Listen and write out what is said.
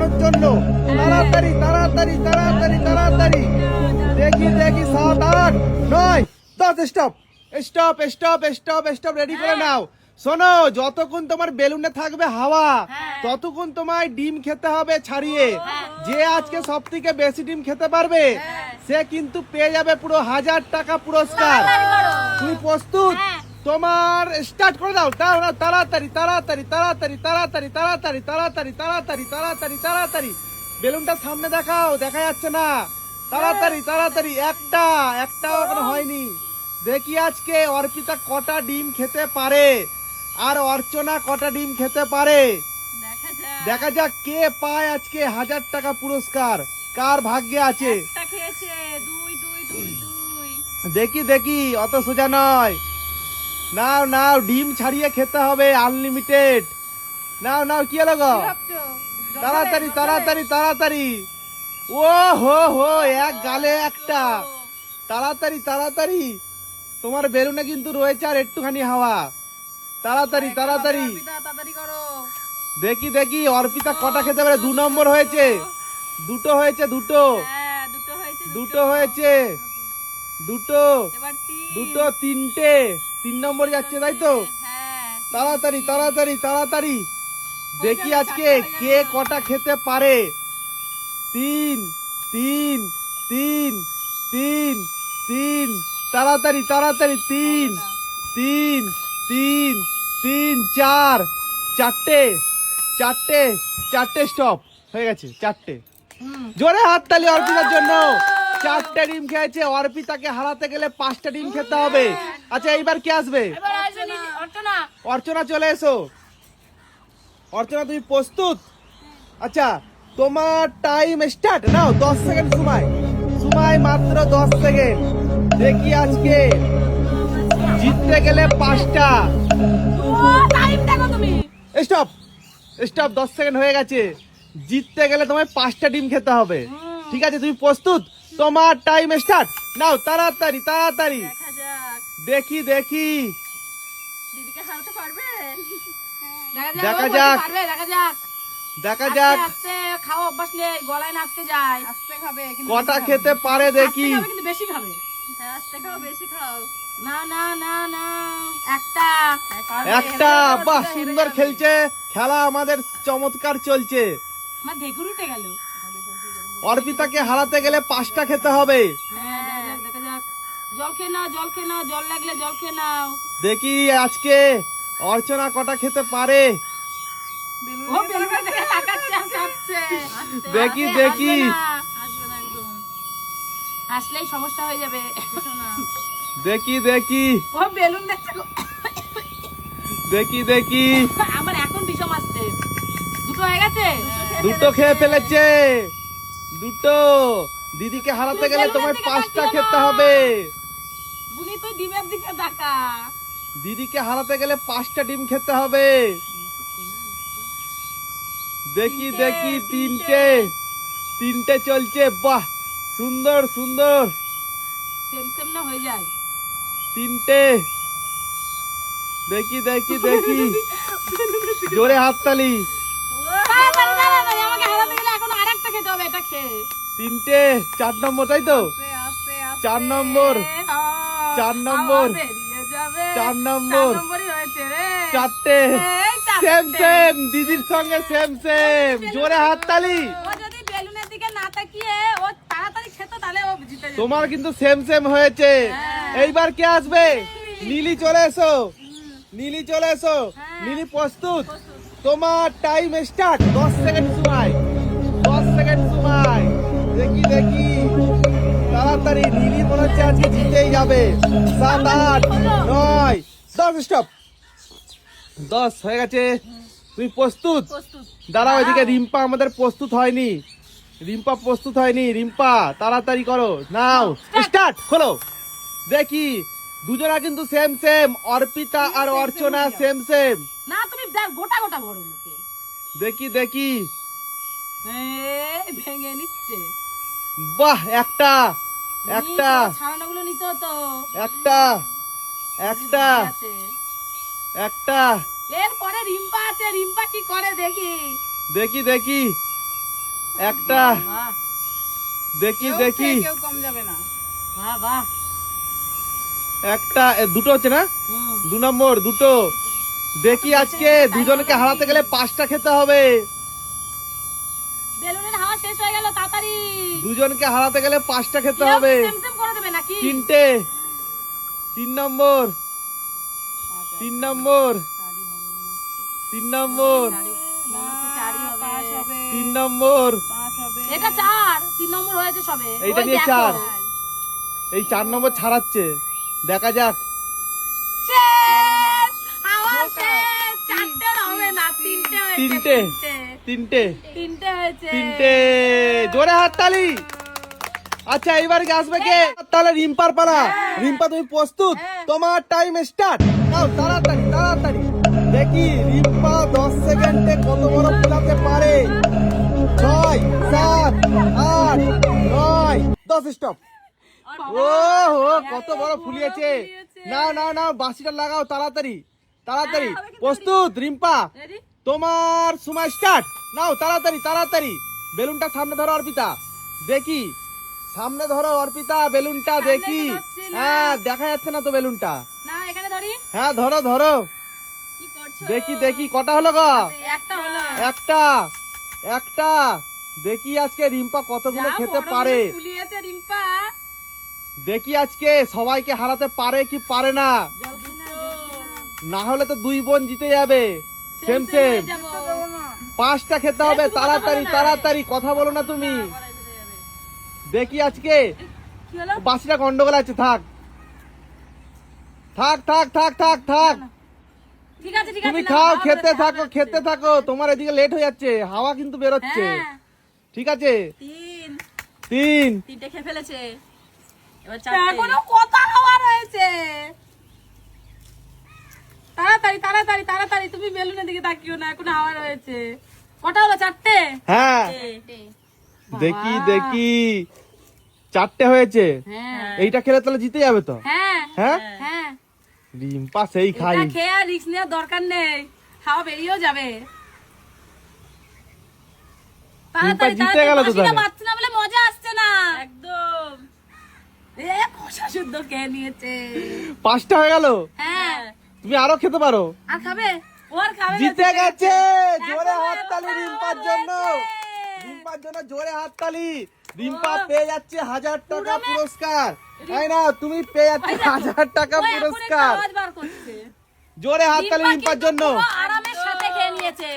তোমার জন্য। তাড়াতাড়ি তাড়াতাড়ি তাড়াতাড়ি তাড়াতাড়ি। দেখি দেখি 7 8 9 10। Stop stop stop stop stop, ready করে নাও। শোনো, যতক্ষণ তোমার বেলুনে থাকবে হাওয়া, ততক্ষণ তোমায় ডিম খেতে হবে ছাড়িয়ে। যে আজকে সব থেকে বেশি ডিম খেতে পারবে সে কিন্তু পেয়ে যাবে পুরো 1000 টাকা পুরস্কার। তুমি প্রস্তুত? তোমার স্টার্ট করে দাও। তাড়াতাড়ি তাড়াতাড়ি তাড়াতাড়ি তাড়াতাড়ি তাড়াতাড়ি তাড়াতাড়ি তাড়াতাড়ি তাড়াতাড়ি তাড়াতাড়ি। বেলুনটা সামনে দেখাও, দেখা যাচ্ছে না। তাড়াতাড়ি তাড়াতাড়ি। একটাও এখনো হয়নি। দেখি আজকে অর্পিতা কটা ডিম খেতে পারে আর অর্চনা কটা ডিম খেতে পারে। দেখা যাক কে পায় আজকে 1000 টাকা পুরস্কার, কার ভাগ্যে আছে। দেখি দেখি, অত সোজা নয়। নাও নাও, ডিম ছাড়িয়ে খেতে হবে, আনলিমিটেড। নাও নাও, কি হলো গো? তাড়াতাড়ি তাড়াতাড়ি তাড়াতাড়ি। ও হো হো, এক গালে একটা। তাড়াতাড়ি তাড়াতাড়ি, তোমার বেলুনে কিন্তু রয়েছে আর একটুখানি হাওয়া। তাড়াতাড়ি তাড়াতাড়ি। দেখি দেখি অর্পিতা কটা খেতে পারে। 2 নম্বর হয়েছে, দুটো হয়েছে, দুটো দুটো হয়েছে, দুটো দুটো, তিনটে। 3 নম্বর যাচ্ছে, তাই তো? তাড়াতাড়ি তাড়াতাড়ি তাড়াতাড়ি। দেখি আজকে কে কটা খেতে পারে। 3 3 3 3 3। তাড়াতাড়ি তাড়াতাড়ি। 3 3 3 3 4 চারটে চারটে চারটে। স্টপ হয়ে গেছে, চারটে। জোরে হাততালি অর্পিতার জন্য। 4টে ডিম খেয়েছে। অর্পিতাকে হারাতে গেলে 5টা ডিম খেতে হবে। আচ্ছা, এইবার কে আসবে? অর্চনা, চলে এসো। অর্চনা, তুমি প্রস্তুত? আচ্ছা, তোমার টাইম স্টার্ট। নাও, 10 সেকেন্ড সময়। সময় মাত্র 10 সেকেন্ড। দেখি আজকে জিততে গেলে 5টা। স্টপ স্টপ, 10 সেকেন্ড হয়ে গেছে। জিততে গেলে তোমায় 5টা ডিম খেতে হবে। ঠিক আছে, তুমি প্রস্তুত? তোমার টাইম স্টার্ট। নাও, তাড়াতাড়ি তাড়াতাড়ি। দেখি দেখি, দেখা যাক দেখা যাক খাওয়া অভ্যাস নেই, গলায় নাড়তে যায়। কটা খেতে পারে দেখি। কিন্তু বেশি খাবে। বেশি খাও। না না না না, একটা। বাহ, সুন্দর খেলছে খেলা, আমাদের চমৎকার চলছে। আমার ঢেকুর উঠে গেল। অর্পিতাকে হারাতে গেলে 5টা খেতে হবে। দেখা যাক। জল খেয়ে নাও, জল খেয়ে নাও, জল লাগলে জল খেয়ে নাও। দেখি আজকে অর্চনা কটা খেতে পারে। দেখি দেখি, আসলেই সমস্যা হয়ে যাবে। দেখি দেখি, ও বেলুন দেখছে। দেখি দেখি। আমার এখন বিষম আসছে। দুটো হয়ে গেছে, দুটো খেয়ে ফেলেছে। দুটো। দিদিকে হারাতে গেলে তোমায় 5টা খেতে হবে। বুনি, তুই ডিমের দিকে তাকা। দিদিকে হারাতে গেলে 5টা ডিম খেতে হবে। দেখি দেখি, তিনটে চলছে। বাহ, সুন্দর সুন্দর। সেম না হয়ে যায়। 3টে। দেখি দেখি দেখি, জোরে হাততালি। আমাকে হারাতে গেলে এখন আরেকটা খেতে হবে, এটা খেয়ে। 3টে। 4 নম্বর, তাই তো? 4 নম্বর, 4 নম্বর, 4 নম্বর। 4টে। সেম সেম, দিদির সঙ্গে সেম সেম। জোরে হাততালি। তোমার কিন্তু সেম সেম হয়েছে। এইবার কে আসবে? নীলি, চলে এসো। নীলি, চলে এসো। নীলি, প্রস্তুত? তোমার টাইম স্টার্ট। 10 সেকেন্ড সময়। 10 সেকেন্ড সময়। দেখি দেখি, তাড়াতাড়ি। নীলি মনে হচ্ছে আজকে জিতেই যাবে। 7 8 9 10। স্টপ। 10 হয়ে গেছে। তুমি প্রস্তুত? দাঁড়াও, এদিকে রিম্পা আমাদের প্রস্তুত হয়নি। রিম্পা প্রস্তুত হয়নি। রিম্পা, তাড়াতাড়ি করো। নাও, স্টার্ট। খোলো। দেখি, দুজনা কিন্তু সেম সেম। অর্পিতা আর অর্চনা সেম সেম। না, তুমি গোটা গোটা ভরো মুখে। দেখি দেখি, ভেঙে নিচ্ছে। বাহ, একটা একটা ছানাগুলো নিতে হতো। একটা একটা একটা। এরপরে রিম্পা আছে, রিম্পা কি করে দেখি। দেখি দেখি, একটা বাহ দেখি দেখি কেউ কম যাবে না। বাহ বাহ একটা দুটো হচ্ছে না, হুম 2 নম্বর দুটো। দেখি আজকে দুজনকে হারাতে গেলে 5টা খেতে হবে। বেলুনের হাওয়া শেষ হয়ে গেল, তাড়াতাড়ি দুজনকে হারাতে গেলে 5টা খেতে হবে। সেম সেম করে দেবে নাকি? 3টে, 3 নম্বর, 3 নম্বর, 3 নম্বর, মনে হচ্ছে চারই হবে। 3 নম্বর। এটা 4, 3 নম্বর হয়েছে সবে। এইটা ওই নিয়ে দেখো। 4, এই 4 নম্বর ছাড়াচ্ছে, দেখা যাক। শেষ! হাওয়া শেষ! 4টে হবে না, 3টে হয়েছে। 3টে, 3টে, 3টে হয়েছে। 3টে। জোরে হাততালি। আচ্ছা এবার কি আসবে কে? তাহলে রিম্পার পালা। রিম্পা তুমি প্রস্তুত? তোমার টাইম স্টার্ট। নাও তাড়াতাড়ি তাড়াতাড়ি। দেখি রিম্পা 10 সেকেন্ডে কত বড় ফুলাতে পারে। 6, 7, 8, 9, 10 স্টপ। ও হো কত বড় ফুলিয়েছে। নাও নাও নাও বাঁশিটা লাগাও তাড়াতাড়ি তাড়াতাড়ি। প্রস্তুত রিম্পা? Ready? তোমার সময় স্টার্ট। নাও তাড়াতাড়ি তাড়াতাড়ি। বেলুনটা সামনে ধরো অর্পিতা, দেখি সামনে ধরো অর্পিতা বেলুনটা দেখি। তো ধরছি না। হ্যাঁ দেখা যাচ্ছে না তো বেলুনটা। না এখানে ধরি। হ্যাঁ ধরো ধরো, কি করছো? দেখি দেখি কটা হলো গো? একটা হলো। একটা, একটা। দেখি আজকে রিম্পা কতগুলো যা খেতে বড় পারে। বড় ফুলিয়েছে রিম্পা। দেখি আজকে সবাইকে হারাতে পারে কি পারে না। জল দুটো। না হলে তো 2 বোন জিতে যাবে। Same same. হয়ে যাবো। 5টা খেতে হবে তুমি কথা তাড়াতাড়ি বলো না। তাড়াতাড়ি। কথা বলো না তুমি। দেখি আজকে কি হলো? বাসিটা গন্ডগোল আছে, থাক থাক থাক থাক থাক থাক। ঠিক আছে ঠিক আছে। তুমি না, খাও, হাওয়া খেতে বেরোচ্ছে, থাকো হাওয়া খেতে বেরোচ্ছে। থাকো। তোমার এদিকে লেট হয়ে যাচ্ছে, হাওয়া কিন্তু বেরোচ্ছে। হ্যাঁ। ঠিক আছে 3 3। 3টে খেয়ে ফেলেছে। এবার 4টে। এখনো কত হাওয়া রয়েছে। তাড়াতাড়ি তাড়াতাড়ি তাড়াতাড়ি। তুমি বেলুনের দিকে তাকিও না, এখনো হাওয়া রয়েছে। কটা হলো? 4টে। হ্যাঁ বাবা। দেখি দেখি 4টে হয়েছে। হ্যাঁ এইটা খেলে তাহলে জিতে যাবে তো। হ্যাঁ হ্যাঁ হ্যাঁ। রিম্পা সেই খাই। এটা খেয়ে আর রিস্ক নেওয়ার দরকার নেই, হাওয়া বেরিয়েও যাবে। তাড়াতাড়ি জিতে গেল তো বাঁশিটা তাহলে। বাজছে না বলে মজা আসছে না একদম। এ কষা শুদ্ধ খেয়ে নিয়েছে। 5টা হয়ে গেল। হ্যাঁ তুমি আরো খেতে পারো। আর খাবে? ও আর খাবে না, জিতে গেছে। জোরে এখনো হাততালি এখনো রিম্পার হাওয়া জন্য। রয়েছে। রিম্পার জন্য জোরে হাততালি। রিম্পা ও। পেয়ে যাচ্ছে 1000 টাকা পুরো পুরস্কার। তাই না? তুমি পেয়ে যাচ্ছে 1000 টাকা ও এখন একটা পুরস্কার। আওয়াজ বার করছে। জোরে হাততালি রিম্পা রিম্পার কিন্তু জন্য। পুরো আরামের সাথে খেয়ে নিয়েছে।